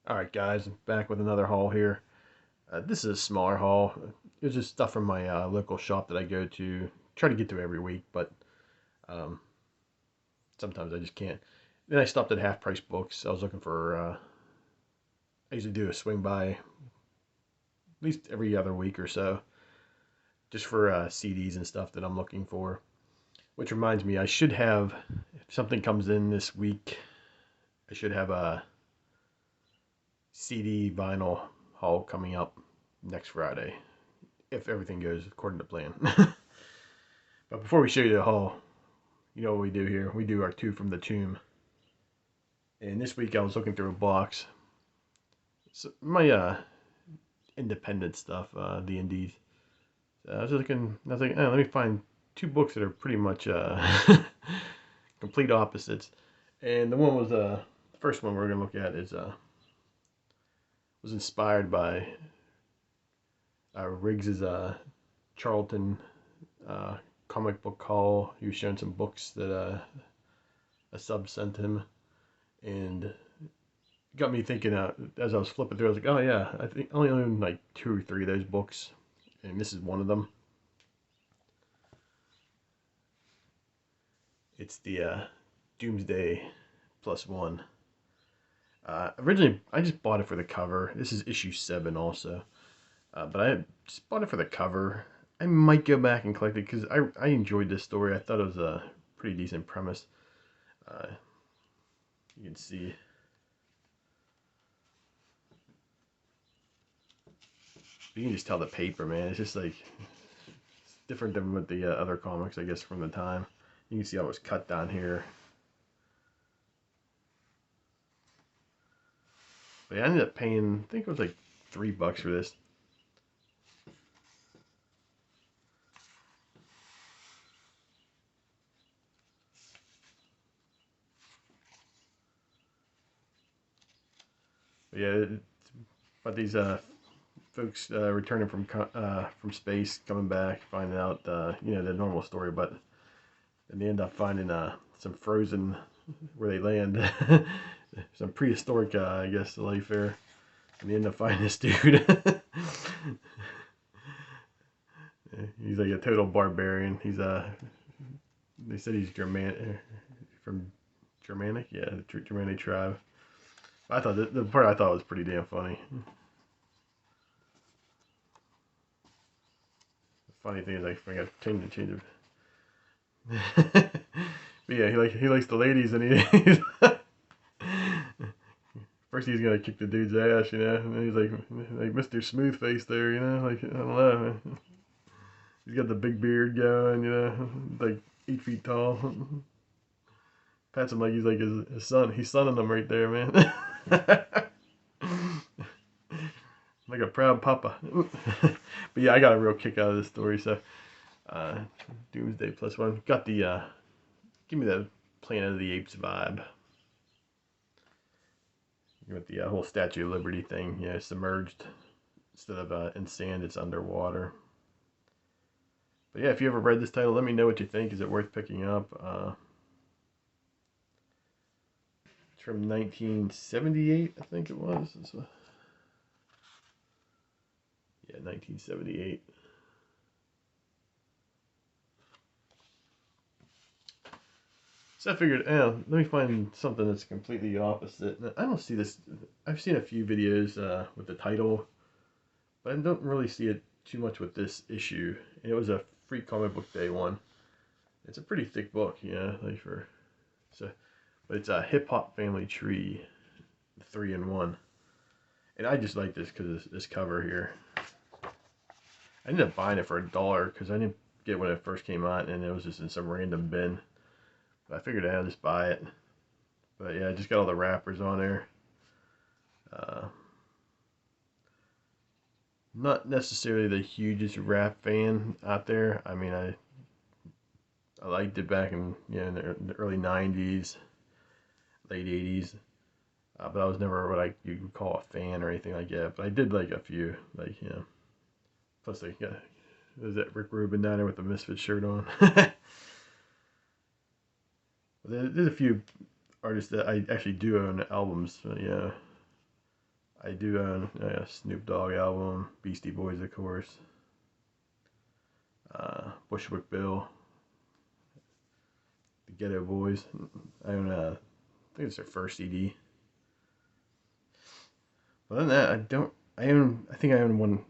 Alright guys, I'm back with another haul here. This is a smaller haul. It's just stuff from my local shop that I go to. Try to get to every week, but um, sometimes I just can't. Then I stopped at Half Price Books. I was looking for, I usually do a swing by at least every other week or so, just for CDs and stuff that I'm looking for. Which reminds me, I should have, if something comes in this week, I should have a CD vinyl haul coming up next Friday, if everything goes according to plan. But before we show you the haul, you know what we do here. We do our two from the tomb. And this week I was looking through a box. So my independent stuff, the indies. So I was looking, I was like, oh, let me find two books that are pretty much complete opposites. And the one was the first one we're gonna look at is was inspired by Riggs's Charlton uh, comic book haul. He was showing some books that a sub sent him, and it got me thinking. As I was flipping through, I was like, "Oh yeah, I think I only own like two or three of those books, and this is one of them." It's the Doomsday +1. Originally, I just bought it for the cover. This is issue 7 also, but I just bought it for the cover. I might go back and collect it because I enjoyed this story. I thought it was a pretty decent premise. Uh, you can see. You can just tell the paper, man. It's just like it's different than with the other comics, I guess, from the time. You can see how it was cut down here. But yeah, I ended up paying, I think it was like $3 for this. But yeah, but these folks returning from space, coming back, finding out the normal story, but and they end up finding some frozen where they land, some prehistoric, I guess, life there, and they end up finding this dude. He's like a total barbarian. They said he's from Germanic, yeah, the Germanic tribe. I thought the part I thought was pretty damn funny. The funny thing is, I forgot to change it. But yeah, he likes the ladies, and he's first he's gonna kick the dude's ass, and then he's like Mr. Smoothface there, like I don't know. He's got the big beard going, like 8 feet tall. Pats him like he's like his son. He's sonning him right there, man. Like a proud papa. But yeah, I got a real kick out of this story. So, uh, Doomsday +1 got the give me the Planet of the Apes vibe. With the whole Statue of Liberty thing, submerged instead of in sand, it's underwater. But yeah, if you ever read this title, let me know what you think. Is it worth picking up? It's from 1978, I think it was. Yeah, 1978. So I figured, let me find something that's completely opposite. I don't see this. I've seen a few videos with the title, but I don't really see it too much with this issue. And it was a free comic book day one. It's a pretty thick book, like but it's a Hip Hop Family Tree, 3-in-1. And I just like this because this cover here. I ended up buying it for $1 because I didn't get it when it first came out, and it was just in some random bin. But I figured I'd just buy it. But yeah, I just got all the wrappers on there. Not necessarily the hugest rap fan out there. I mean, I liked it back in the early '90s, late '80s. But I was never what you would call a fan or anything like that. But I did like a few, Plus, there's that Rick Rubin down there with the Misfit shirt on. There's a few artists that I actually do own albums. I do own a Snoop Dogg album, Beastie Boys, of course, Bushwick Bill, the Ghetto Boys. I own I think it's their first CD. Other than that, I don't. I think I own one,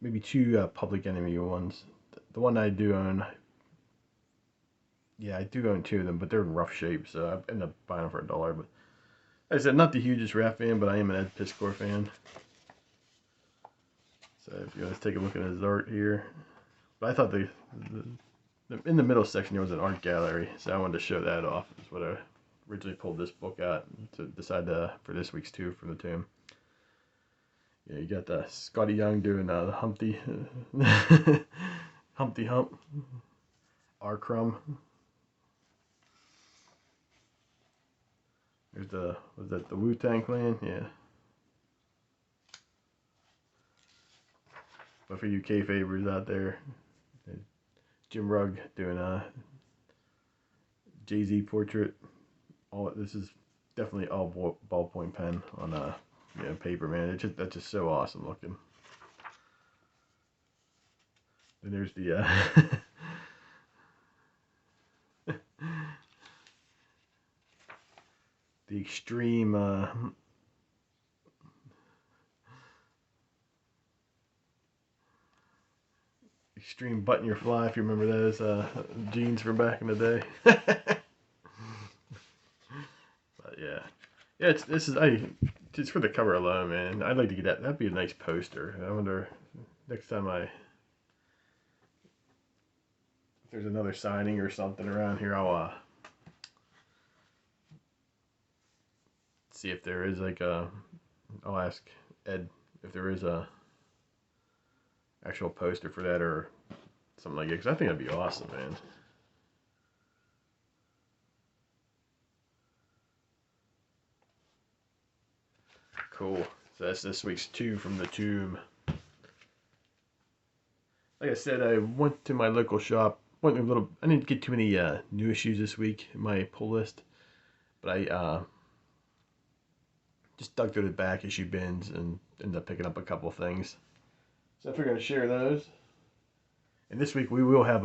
maybe two Public Enemy ones. The one I do own, yeah, I do own two of them, but they're in rough shape, so I end up buying them for $1. But like I said, not the hugest rap fan, but I am an Ed Piscor fan. So if you guys take a look at his art here, but I thought the in the middle section there was an art gallery, so I wanted to show that off. That's what I originally pulled this book out to decide for this week's two from the tomb. Yeah, you got Scotty Young doing the Humpty Humpty Hump, R. Crumb. There's was that the Wu-Tang Clan? Yeah. But for you kayfabers out there, Jim Rugg doing a Jay-Z portrait. This is definitely all ballpoint pen on paper, man. That's just so awesome looking. And there's the the extreme button your fly, if you remember those jeans from back in the day. But yeah, it's for the cover alone, man. I'd like to get that. That'd be a nice poster. I wonder next time if there's another signing or something around here, I'll see if there is I'll ask Ed if there is a actual poster for that or something like that, because I think that'd be awesome, man. Cool. So that's this week's two from the tomb. Like I said, I went to my local shop. I didn't get too many new issues this week in my pull list, but I just dug through the back issue bins and ended up picking up a couple things. So I figured I'd share those. And this week we will have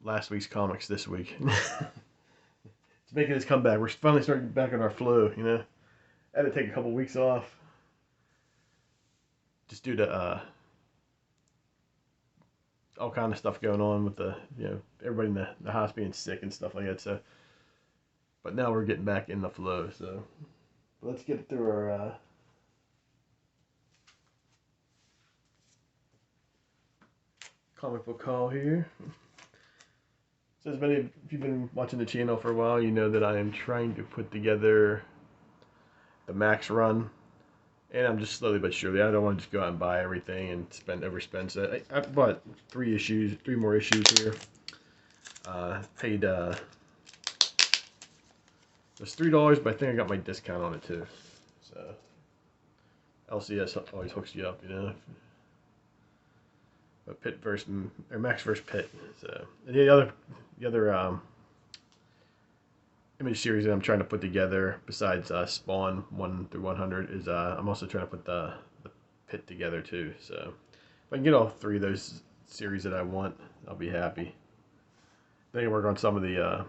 last week's comics this week. It's making its comeback. We're finally starting back on our flow, you know. I had to take a couple weeks off just due to all kind of stuff going on with everybody in the house being sick and stuff like that. So, but now we're getting back in the flow. So let's get through our comic book haul here. So as many of you've been watching the channel for a while, you know that I am trying to put together the Max run, and I'm just slowly but surely. I don't want to just go out and buy everything and overspend. So I bought three more issues here. Paid it was $3, but I think I got my discount on it too. So LCS always hooks you up, you know. But Max versus Pitt. So and the other image series that I'm trying to put together, besides Spawn 1 through 100, is I'm also trying to put the Pitt together too. So if I can get all three of those series that I want, I'll be happy. Then I can work on some of the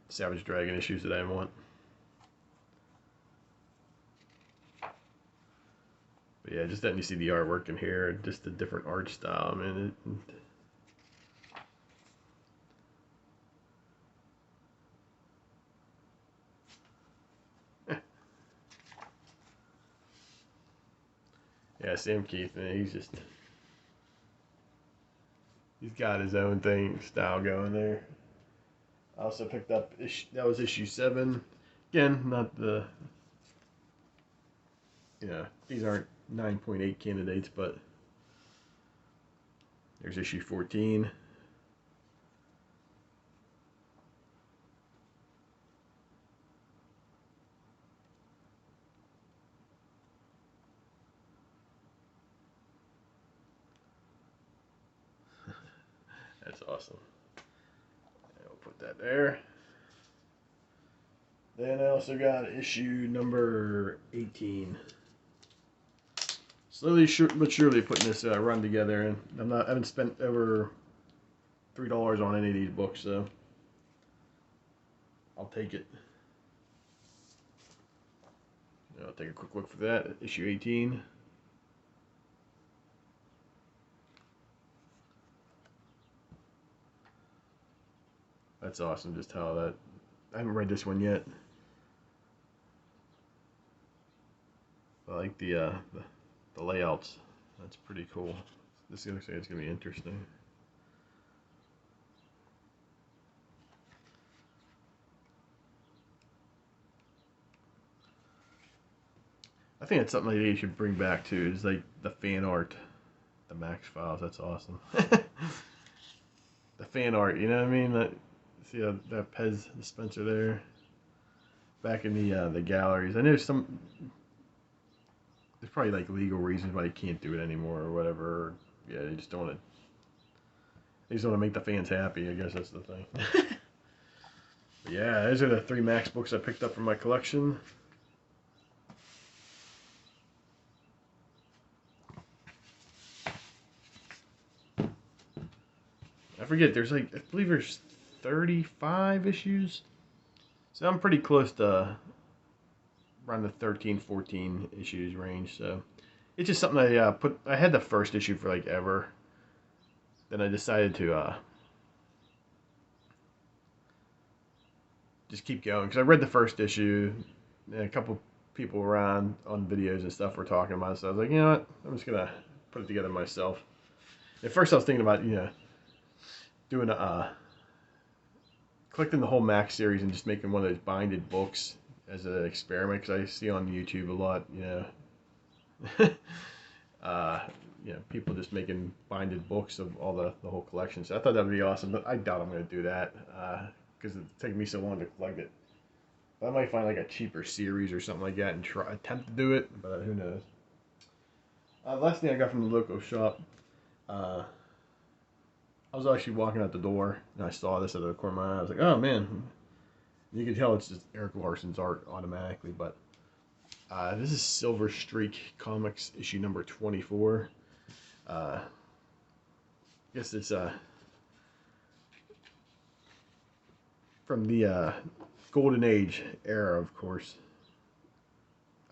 Savage Dragon issues that I want. But yeah, just letting you see the artwork in here, just the different art style, man. Yeah, Sam Keith, man, he's got his own style going there. I also picked up, that was issue 7. Again, not the, these aren't 9.8 candidates, but there's issue 14. That's awesome. I'll put that there. Then I also got issue number 18. Slowly but surely putting this run together, and I haven't spent over $3 on any of these books, so I'll take it. I'll take a quick look for that. Issue 18. That's awesome. Just how that. I haven't read this one yet. I like the layouts. That's pretty cool. This looks like it's gonna be interesting. I think it's something that you should bring back too. Is like the fan art, the Max Files. That's awesome. The fan art. You know what I mean? See that Pez dispenser there. Back in the galleries. I know there's probably like legal reasons why they can't do it anymore or whatever. Yeah, they just don't want to. They just want to make the fans happy. I guess that's the thing. But yeah, those are the 3 Max books I picked up from my collection. I forget. There's like I believe there's 35 issues. So I'm pretty close to around the 13, 14 issues range. So it's just something I put. I had the first issue for like ever. Then I decided to just keep going because I read the first issue, and a couple people around on videos and stuff were talking about it. So I was like, you know what, I'm just gonna put it together myself. At first, I was thinking about doing collecting the whole Max series and just making one of those binded books as an experiment because I see on YouTube a lot, people just making binded books of all the whole collection. So I thought that would be awesome, but I doubt I'm going to do that because it's taking me so long to collect it. But I might find like a cheaper series or something like that and attempt to do it, but who knows. Last thing I got from the local shop, I was actually walking out the door and I saw this out of the corner of my eye. I was like, oh man. You can tell it's just Eric Larson's art automatically, but this is Silver Streak Comics issue number 24. I guess it's from the Golden Age era, of course.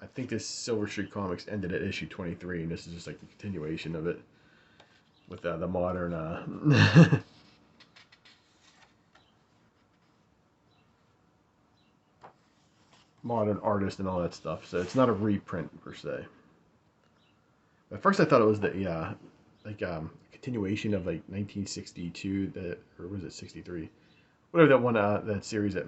I think this Silver Streak Comics ended at issue 23, and this is just like the continuation of it with the modern modern artist and all that stuff. So it's not a reprint per se. At first, I thought it was the continuation of like 1962, or was it 63? Whatever that one that series that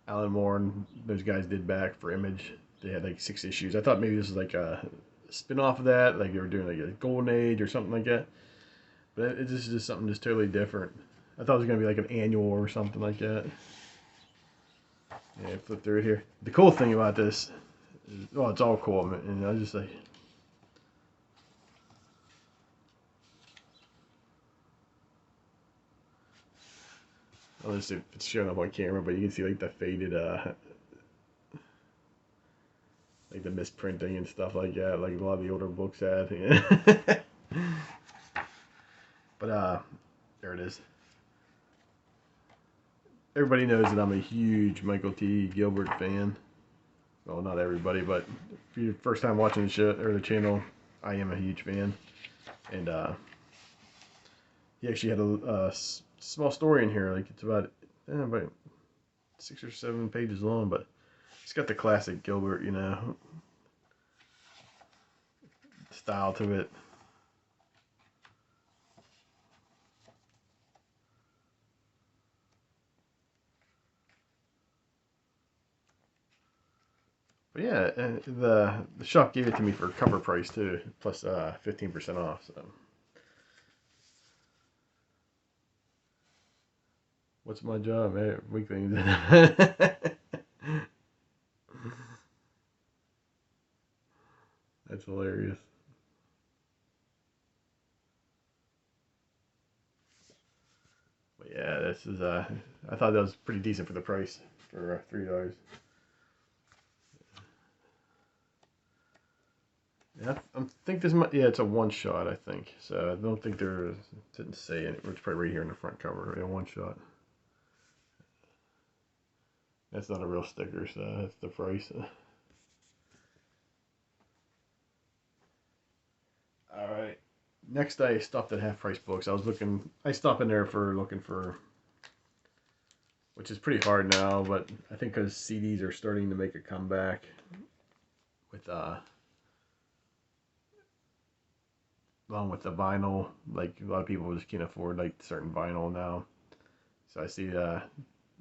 Alan Moore and those guys did back for Image. They had like 6 issues. I thought maybe this was like a spin-off of that, like they were doing like a Golden Age or something like that. But it's just something just totally different. I thought it was gonna be like an annual or something like that. Yeah, flip through it here. The cool thing about this is, well, it's all cool, and I was just like, I don't know if it's showing up on camera, but you can see like the faded, like the misprinting and stuff like that, like a lot of the older books had. Yeah. But there it is. Everybody knows that I'm a huge Michael T. Gilbert fan. Well, not everybody, but if you're first time watching the show or the channel, I am a huge fan. And he actually had a small story in here. Like it's about 6 or 7 pages long, but it's got the classic Gilbert, style to it. But yeah, the shop gave it to me for cover price too, plus 15% off. So, what's my job? Weekly. That's hilarious. But yeah, this is I thought that was pretty decent for the price for $3. Yeah, I think this might. Yeah, it's a one shot. I think so. I don't think there didn't say it. It's probably right here in the front cover. Yeah, one shot. That's not a real sticker, so that's the price. All right. Next, I stopped at Half Price Books. I stopped in there for looking for, which is pretty hard now, but I think because CDs are starting to make a comeback with along with the vinyl. Like a lot of people just can't afford like certain vinyl now, so I see a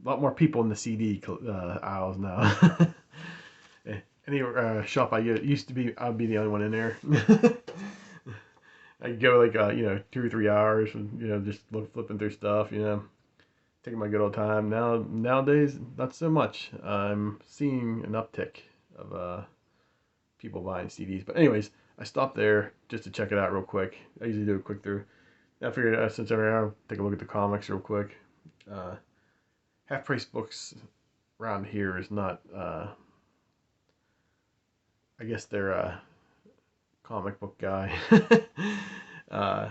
lot more people in the CD aisles now. Any shop I get used to be, I'd be the only one in there. I go like 2 or 3 hours, just flipping through stuff, taking my good old time. Nowadays, not so much. I'm seeing an uptick of people buying CDs. But anyways, I stopped there just to check it out real quick. I usually do a quick through. I figured since I'm here, I'll take a look at the comics real quick. Half Price Books around here is not. I guess they're a comic book guy. uh,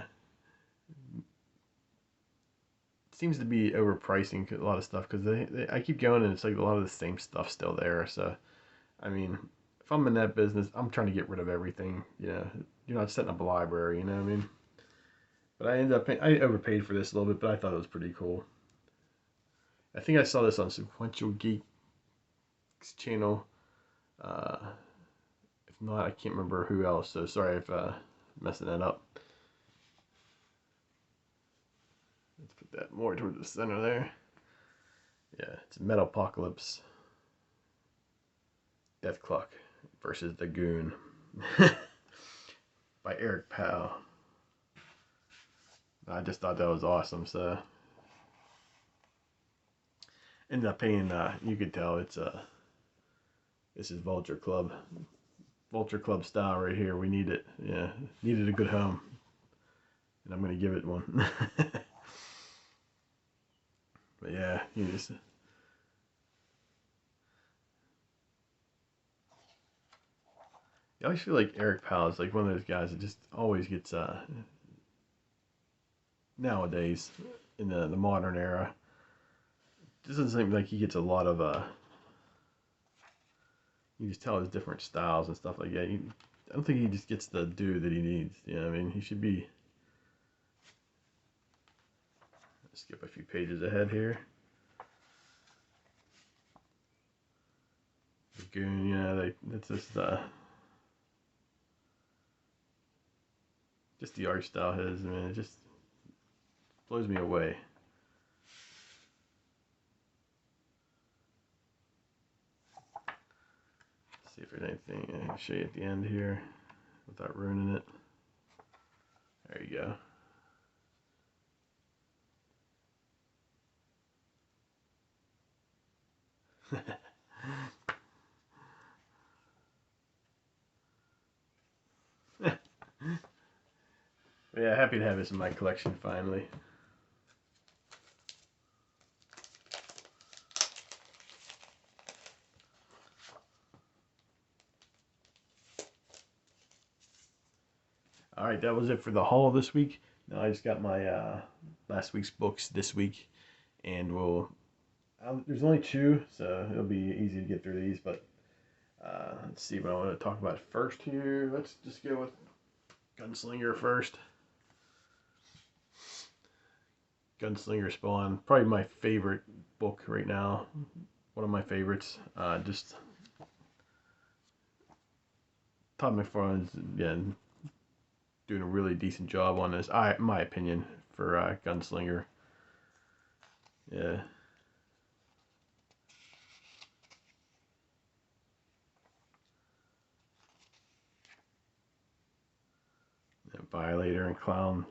Seems to be overpricing a lot of stuff because I keep going and it's like a lot of the same stuff still there. So, I mean, if I'm in that business, I'm trying to get rid of everything. You're not setting up a library, you know what I mean? But I overpaid for this a little bit, but I thought it was pretty cool. I think I saw this on Sequential Geek's channel. Uh, if not, I can't remember who else. So sorry if messing that up. Let's put that more towards the center there. Yeah, it's Metalopocalypse. Death Clock versus the Goon by Eric Powell. I just thought that was awesome. So ended up paying. You could tell it's this is Vulture Club style right here. We need it. Yeah, needed a good home, and I'm gonna give it one. But yeah, you just. I always feel like Eric Powell is like one of those guys that just always gets nowadays in the modern era. It doesn't seem like he gets a lot of you just tell his different styles and stuff like that. I don't think he just gets the due that he needs. I mean, he should be. Let's skip a few pages ahead here. The Goon, that's just the art style his. I mean, it just blows me away. Let's see if there's anything I can show you at the end here without ruining it. There you go. Yeah, happy to have this in my collection finally. Alright, that was it for the haul this week. Now I just got my last week's books this week, and there's only 2, so it'll be easy to get through these, but let's see what I want to talk about first here. Let's just go with Gunslinger first. Gunslinger Spawn, probably my favorite book right now. One of my favorites. Just Todd McFarlane's doing a really decent job on this. My opinion for Gunslinger. Yeah. Violator and Clown.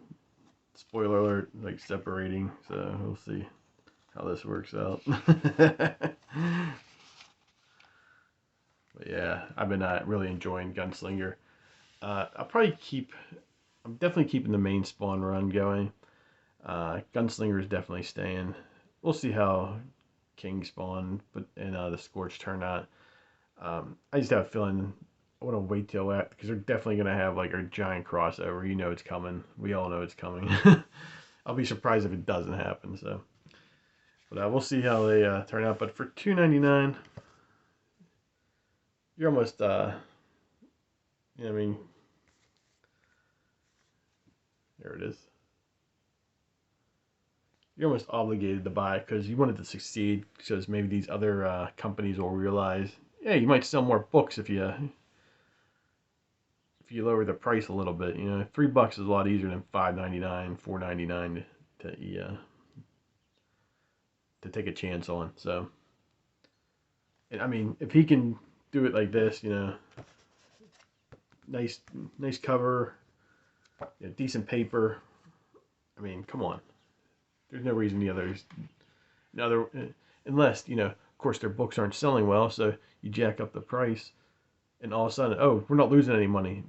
Spoiler alert, like separating, so we'll see how this works out. But yeah, I've been really enjoying Gunslinger. I'm definitely keeping the main Spawn run going. Gunslinger is definitely staying. we'll see how King Spawn and the Scorch turn out. I just have a feeling I want to wait till that because they're definitely gonna have like a giant crossover. You know it's coming. We all know it's coming. I'll be surprised if it doesn't happen. So, but we'll see how they turn out. But for $2.99, you're almost you know, I mean, there it is. You're almost obligated to buy it because you want it to succeed. Because maybe these other companies will realize, yeah, you might sell more books if you lower the price a little bit. You know, $3 is a lot easier than $5.99, $4.99 to take a chance on. So, and I mean, if he can do it like this, you know, nice cover, you know, decent paper. I mean, come on. There's no reason the others, unless you know, of course, their books aren't selling well, so you jack up the price, and all of a sudden, oh, we're not losing any money,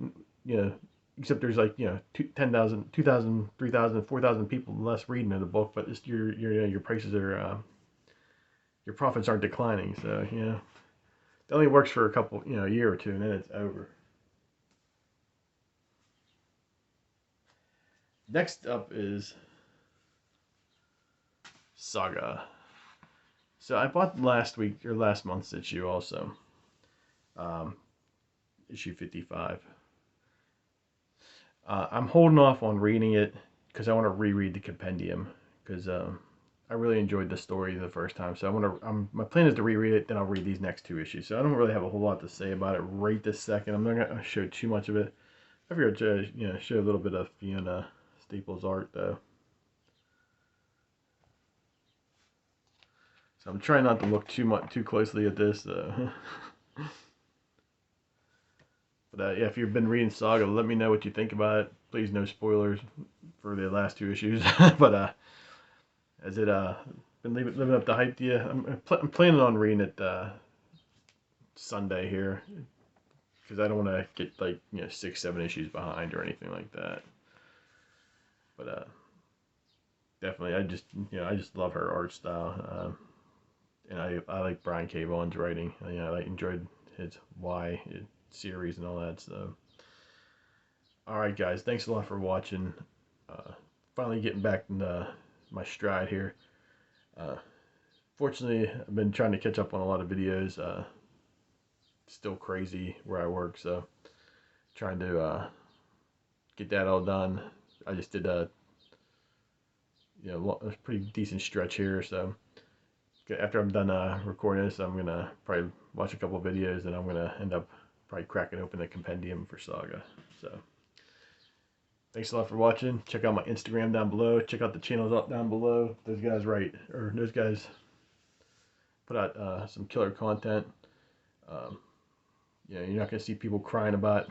you know, except there's like, you know, 10,000, 2,000, 3,000, 4,000 people less reading the book, but it's your prices are your profits aren't declining, so you know, it only works for a couple, you know, a year or two, and then it's over. Next up is Saga. So I bought last month's issue also, um, issue 55. I'm holding off on reading it because I want to reread the compendium because I really enjoyed the story the first time. So I want to. My plan is to reread it, then I'll read these next two issues. So I don't really have a whole lot to say about it right this second. I'm not gonna show too much of it. I figured to show a little bit of Fiona Staples' art though. So I'm trying not to look too closely at this though. But yeah, if you've been reading Saga, let me know what you think about it. Please, no spoilers for the last two issues. But has it been living up to hype to you? I'm planning on reading it Sunday here because I don't want to get like 6, 7 issues behind or anything like that. But definitely, I just love her art style, and I like Brian K. Vaughan's writing. I enjoyed his Y series and all that. So, all right, guys, thanks a lot for watching. Finally getting back in my stride here. Fortunately, I've been trying to catch up on a lot of videos. Still crazy where I work, so trying to get that all done. I just did a pretty decent stretch here, so after I'm done recording this, I'm gonna probably watch a couple of videos, and I'm gonna end up probably cracking open the compendium for Saga. So thanks a lot for watching. Check out my Instagram down below. Check out the channels up down below. Those guys put out some killer content. You're not gonna see people crying about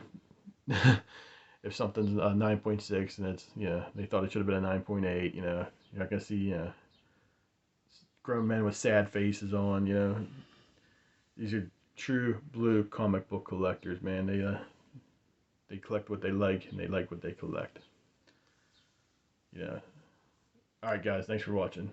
if something's a 9.6 and it's they thought it should have been a 9.8. You're not gonna see grown men with sad faces on. These are true blue comic book collectors, man. They collect what they like and they like what they collect. Yeah. All right, guys. Thanks for watching.